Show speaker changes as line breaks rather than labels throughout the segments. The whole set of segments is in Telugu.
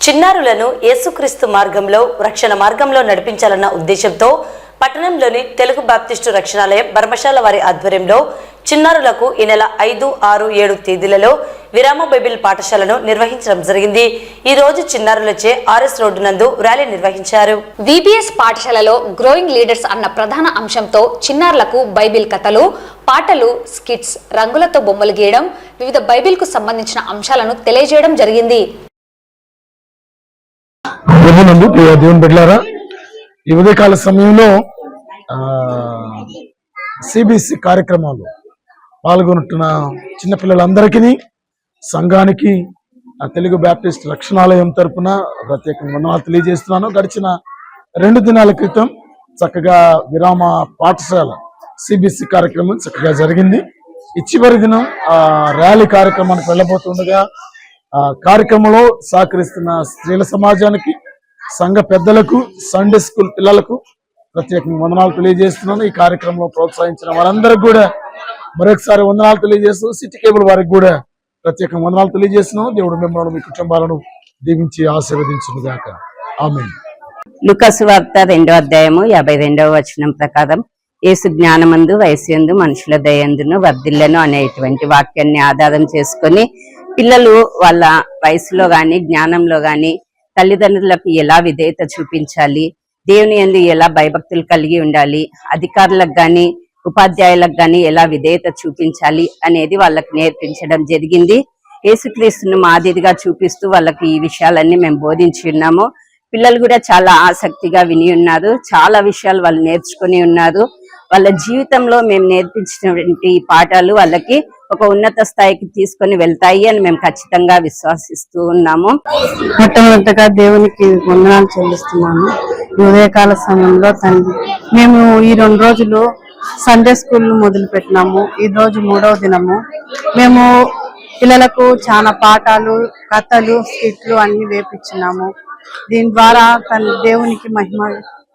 చిన్నారులను యేసుక్రీస్తు మార్గంలో రక్షణ మార్గంలో నడిపించాలన్న ఉద్దేశంతో పట్టణంలోని తెలుగు బాప్టిస్టు రక్షణాలయం బర్మశాల వారి ఆధ్వర్యంలో చిన్నారులకు ఈ నెల 5, 6, 7 తేదీలలో విరామ బైబిల్ పాఠశాలను నిర్వహించడం జరిగింది. ఈ రోజు చిన్నారులచే ఆర్ఎస్ రోడ్డు నందు ర్యాలీ నిర్వహించారు.
విబిఎస్ పాఠశాలలో గ్రోయింగ్ లీడర్స్ అన్న ప్రధాన అంశంతో చిన్నారులకు బైబిల్ కథలు, పాటలు, స్కిట్స్, రంగులతో బొమ్మలు గీయడం, వివిధ బైబిల్కు సంబంధించిన అంశాలను తెలియజేయడం జరిగింది.
దేవుని బిడ్డలారా, ఈ ఉదయకాల సమయంలో సిబిసి కార్యక్రమాలు పాల్గొంటున్న చిన్నపిల్లలందరికీ సంఘానికి తెలుగు బాప్టిస్ట్ రక్షణాలయం తరపున ప్రత్యేకంగా వందనాలు తెలియజేస్తున్నాను. గడిచిన 2 దినాల క్రితం చక్కగా విరామ పాఠశాల సిబిసి కార్యక్రమం చక్కగా జరిగింది. ఈ చివరి దినం ర్యాలీ కార్యక్రమానికి వెళ్ళబోతుండగా కార్యక్రమంలో సహకరిస్తున్న స్త్రీల సమాజానికి, సంఘ పెద్దలకు, సండే స్కూల్ పిల్లలకు ప్రత్యేకంగా వందనాలు తెలియజేస్తున్నాను. ఈ కార్యక్రమంలో ప్రోత్సహించిన వారందరికి కూడా మరొకసారి వందనాలు తెలియజేస్తూ సిటీ కేబుల్ వారికి కూడా ప్రత్యేకంగా వందనాలు తెలియజేస్తున్నాను. దేవుడు మిమ్మల్ని, మీ కుటుంబాలను దీవించి ఆశీర్వదించును గాక. ఆమేన్.
లూకాసు వార్త 2వ అధ్యాయము 52వ వచనం ప్రకారం యేసు జ్ఞానమందు వయస్సు మనుషుల దయందును వర్ధిల్లను అనేటువంటి వాక్యాన్ని ఆధారం చేసుకొని పిల్లలు వాళ్ళ వయసులో గాని జ్ఞానంలో గాని తల్లిదండ్రులకు ఎలా విధేయత చూపించాలి, దేవుని యందు ఎలా భయభక్తులు కలిగి ఉండాలి, అధికారులకు గాని ఉపాధ్యాయులకు గాని ఎలా విధేయత చూపించాలి అనేది వాళ్ళకి నేర్పించడం జరిగింది. యేసుక్రీస్తును మాదిరిగా చూపిస్తూ వాళ్ళకి ఈ విషయాలన్నీ మేము బోధించి ఉన్నాము. పిల్లలు కూడా చాలా ఆసక్తిగా విని ఉన్నారు. చాలా విషయాలు వాళ్ళు నేర్చుకుని ఉన్నారు. వాళ్ళ జీవితంలో మేము నేర్పించినటువంటి ఈ పాఠాలు వాళ్ళకి ఒక ఉన్నత స్థాయికి తీసుకొని వెళ్తాయి అని మేము ఖచ్చితంగా విశ్వసిస్తూ ఉన్నాము.
మొట్టమొదటిగా దేవునికి వందనాలు చెల్లిస్తున్నాము. ఉదయకాల సమయంలో తండ్రి, మేము ఈ 2 రోజులు సండే స్కూల్ మొదలు పెట్టినాము. ఈ రోజు 3వ దినము. మేము పిల్లలకు చాలా పాఠాలు, కథలు, స్కిట్లు అన్ని వేపించినాము. దీని ద్వారా తన దేవునికి మహిమ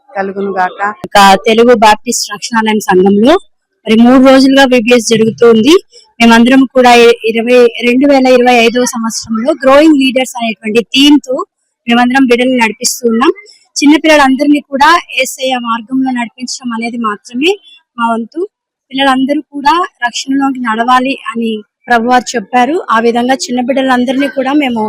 కలుగును గాక.
తెలుగు బాప్టిస్ట్ రక్షణాలయం సంఘంలో మరి 3 రోజులుగా విబిఎస్ జరుగుతుంది. మేమందరం కూడా 2025వ సంవత్సరంలో గ్రోయింగ్ లీడర్స్ అనేటువంటి థీమ్ తో మేమందరం బిడ్డల్ని నడిపిస్తూ ఉన్నాం. చిన్నపిల్లలందరినీ కూడా యేసయ్య మార్గంలో నడిపించడం అనేది మాత్రమే మా వంతు. పిల్లలందరూ కూడా రక్షణలోకి నడవాలి అని ప్రభువారు చెప్పారు. ఆ విధంగా చిన్న బిడ్డలందరినీ కూడా మేము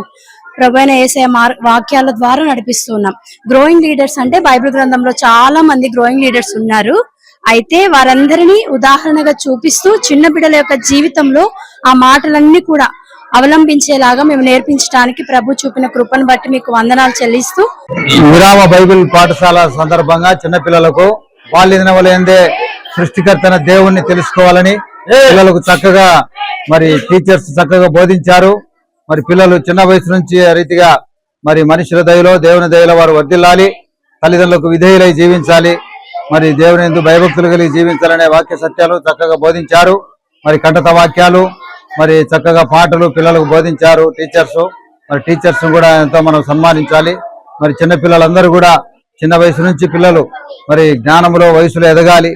ప్రభువైన యేసయ్య వాక్యాల ద్వారా నడిపిస్తున్నాం. గ్రోయింగ్ లీడర్స్ అంటే బైబిల్ గ్రంథంలో చాలా మంది గ్రోయింగ్ లీడర్స్ ఉన్నారు. అయితే వారందరినీ ఉదాహరణగా చూపిస్తూ చిన్న బిడ్డల యొక్క జీవితంలో ఆ మాటలన్నీ కూడా అవలంబించేలాగా మేము నేర్పించడానికి ప్రభు చూపిన కృపను బట్టి మీకు వందనాలు చెల్లిస్తూ,
విరామ బైబిల్ పాఠశాల సందర్భంగా చిన్నపిల్లలకు బాల్యదినవలేందే సృష్టికర్తన దేవుణ్ణి తెలుసుకోవాలని పిల్లలకు చక్కగా మరి టీచర్స్ చక్కగా బోధించారు. మరి పిల్లలు చిన్న వయసు నుంచి రీతిగా మరి మనుషుల దయలో, దేవుని దయలో వారు వర్ధిల్లాలి, తల్లిదండ్రులకు విధేయులై జీవించాలి, మరి దేవుని యందు భయభక్తులు కలిగి జీవించాలనే వాక్య సత్యాలు చక్కగా బోధించారు. మరి కంఠత వాక్యాలు, మరి చక్కగా పాటలు పిల్లలకు బోధించారు టీచర్స్. మరి టీచర్స్ కూడా ఎంతో మనం సన్మానించాలి. మరి చిన్న పిల్లలందరూ కూడా చిన్న వయసు నుంచి పిల్లలు మరి జ్ఞానంలో, వయసులో ఎదగాలి.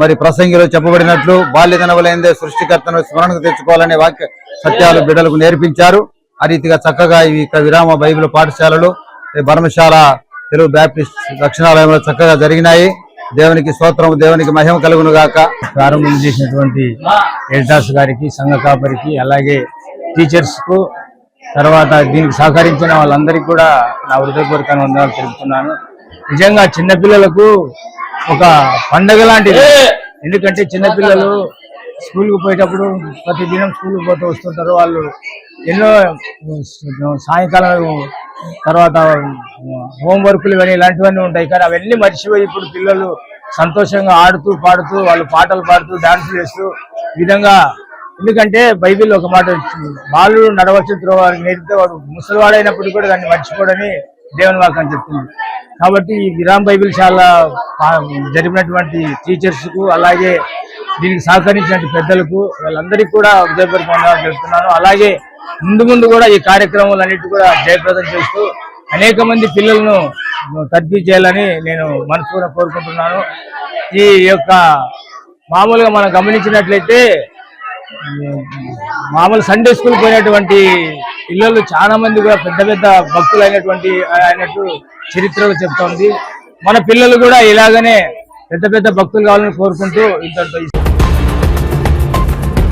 మరి ప్రసంగిలో చెప్పబడినట్లు బాల్యదినవలైందే సృష్టికర్తను స్మరణకు తెచ్చుకోవాలనే వాక్య సత్యాలు బిడ్డలకు నేర్పించారు. ఆ రీతిగా చక్కగా ఈ విరామ బైబిల్ పాఠశాలలు బర్మశాల తెలుగు బాప్టిస్ట్ రక్షణాలయంలో చక్కగా జరిగినాయి. దేవునికి స్తోత్రం, దేవునికి మహిమ కలుగును గాక.
ప్రారంభం చేసినటువంటి ఎడ్డాస్ గారికి, సంఘ కాపరికి, అలాగే టీచర్స్ కు, తర్వాత దీనికి సహకరించిన వాళ్ళందరికీ కూడా నా హృదయపూర్వక వందనాలు తెలుపుతున్నాను. నిజంగా చిన్నపిల్లలకు ఒక పండగ లాంటిది. ఎందుకంటే చిన్నపిల్లలు స్కూల్కి పోయేటప్పుడు ప్రతి దినం స్కూల్కి పోతూ వస్తుంటారు. వాళ్ళు ఎన్నో సాయంకాలం తర్వాత హోంవర్క్లు ఇవన్నీ ఇలాంటివన్నీ ఉంటాయి. కానీ అవన్నీ మర్చిపోయి ఇప్పుడు పిల్లలు సంతోషంగా ఆడుతూ, పాడుతూ, వాళ్ళు పాటలు పాడుతూ, డాన్సులు చేస్తూ ఈ విధంగా. ఎందుకంటే బైబిల్ ఒక మాట, బాలుడు నడవచ్చు త్రోవారికి నేర్పితే వాడు ముసలివాడైనప్పుడు కూడా దాన్ని మర్చిపోడని దేవుని వాక్యం చెప్తుంది. కాబట్టి ఈ విరామ బైబిల్ చాలా జరిపినటువంటి టీచర్స్ కు, అలాగే దీనికి సహకరించిన పెద్దలకు, వాళ్ళందరికీ కూడా హృదయపూర్వక వందనాలు తెలుపుతున్నాను. అలాగే ముందు కూడా ఈ కార్యక్రమాలన్నిటి కూడా జయప్రదం చేస్తూ అనేక మంది పిల్లలను తర్ఫీ చేయాలని నేను మనస్ఫూర్తిగా కోరుకుంటున్నాను. ఈ యొక్క మామూలుగా మనం గమనించినట్లయితే మామూలు సండే స్కూల్ పోయినటువంటి పిల్లలు చాలా మంది కూడా పెద్ద పెద్ద భక్తులు అయినట్టు చరిత్రలో చెప్తోంది. మన పిల్లలు కూడా ఇలాగనే పెద్ద పెద్ద భక్తులు కావాలని కోరుకుంటూ ఇంతటితో